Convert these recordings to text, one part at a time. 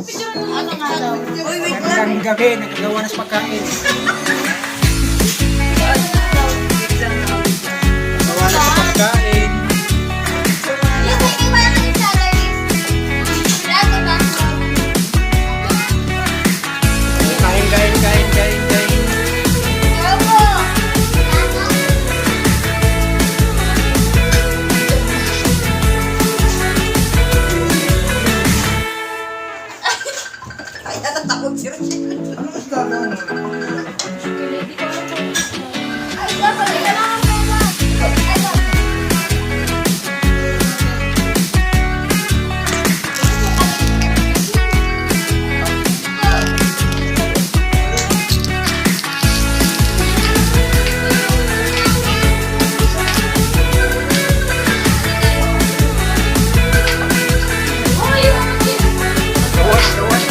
Ano nga daw? Uy, wait lang. Hanggang gabi, nagagawa na sa pagkain. Nagawa na sa pagkain. Kain, kain, kain, kain, kain. Ay, natatakot si Rachel. Ano mas gagawin mo? Gawas, gawas.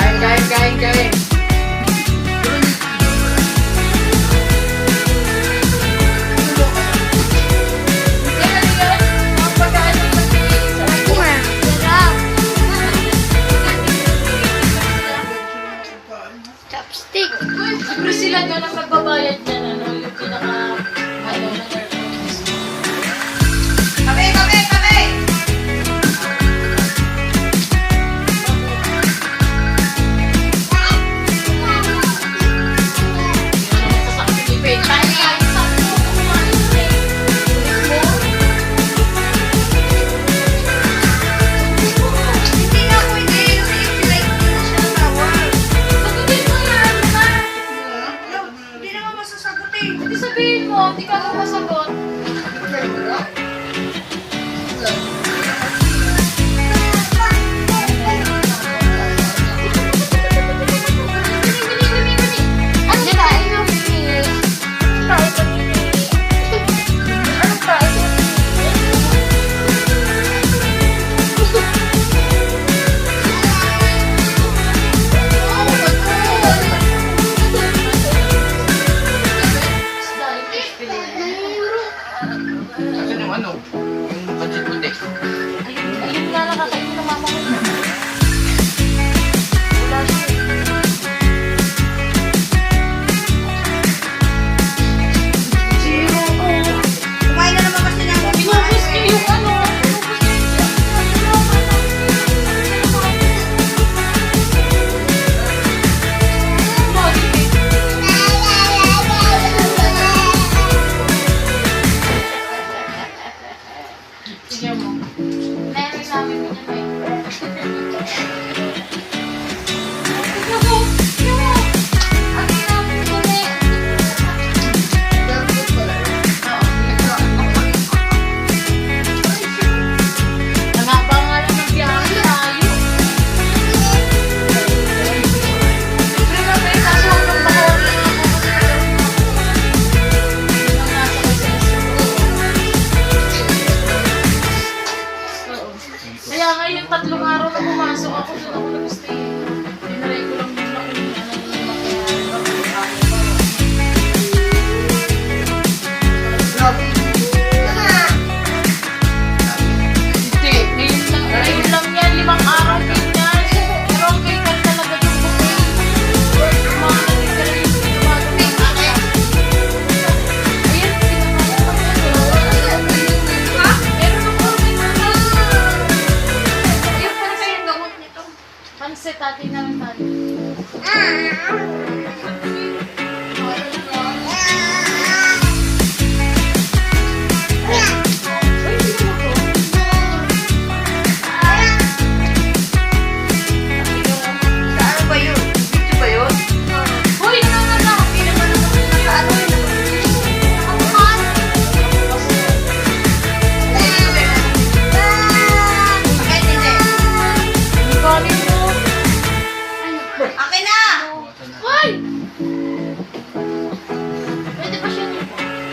Kain, kain, kain, kain. Chopstick. Siyempre sila doon ang nagbabayad niyan, ano, yung pinaka, ano, Kape, kape, kape! Hindi na pwede. Sila yung siya tawag. Hindi naman masasagutin. Hindi sabihin mo, hindi ka mo masagot. Ano tayo yung pinili? Tayo pinili. Ano tayo? Isda, yung fish fillet. Kasi naman,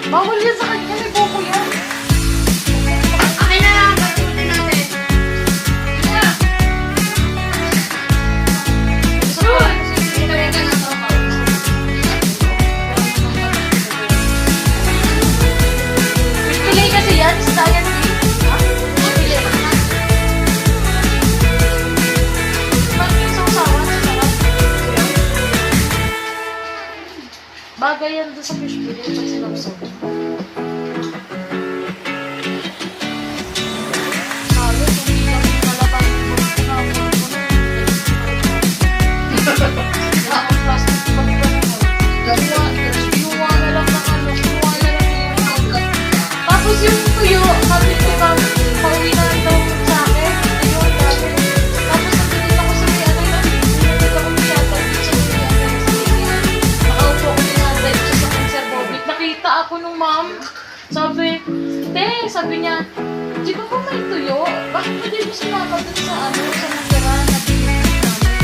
Bawal yan sa kanya, may buko yan. Akin na lang, patutin natin. Yeah. Sure! Itabi ka na to. Pilay kasi yan, sa diet ha? Pilay. Ba't yung sausawan? Sarap. Bagay yan doon sa fish fillet pag sinapsok. Ayos, hindi lang yung malabang yung plastic bag ba naman? Kinuha na lang ng ano, kinuha na lang yung tapos yung tuyo, sabi ko ba, pauwi na lang daw sa akin. Ayun, dati. Tapos nagdilita ko sa may ano na, nagdilita ko masyado sa may ano. Nakaupo ko yung nanday ko sa conservobit. Nakita ako nung ma'am. Sabi niya, di ba po may tuyo? Bakit hindi mo sumama dun sa ano, sa natira na pinili namin?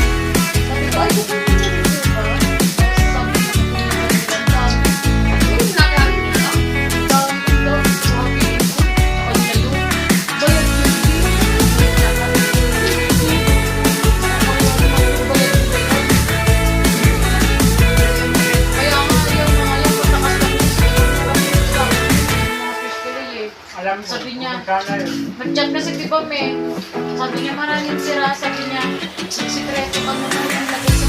Sabi ko, ay, di ba may tuyo ba? Tapos sabi niya, Yung nagamit nila. Alam mo, Sabi niya, magkano yun? nag-chat na si Tibam eh. Sabi niya maraming sira. Sabi niya, sikreto ka mo nang lagay sa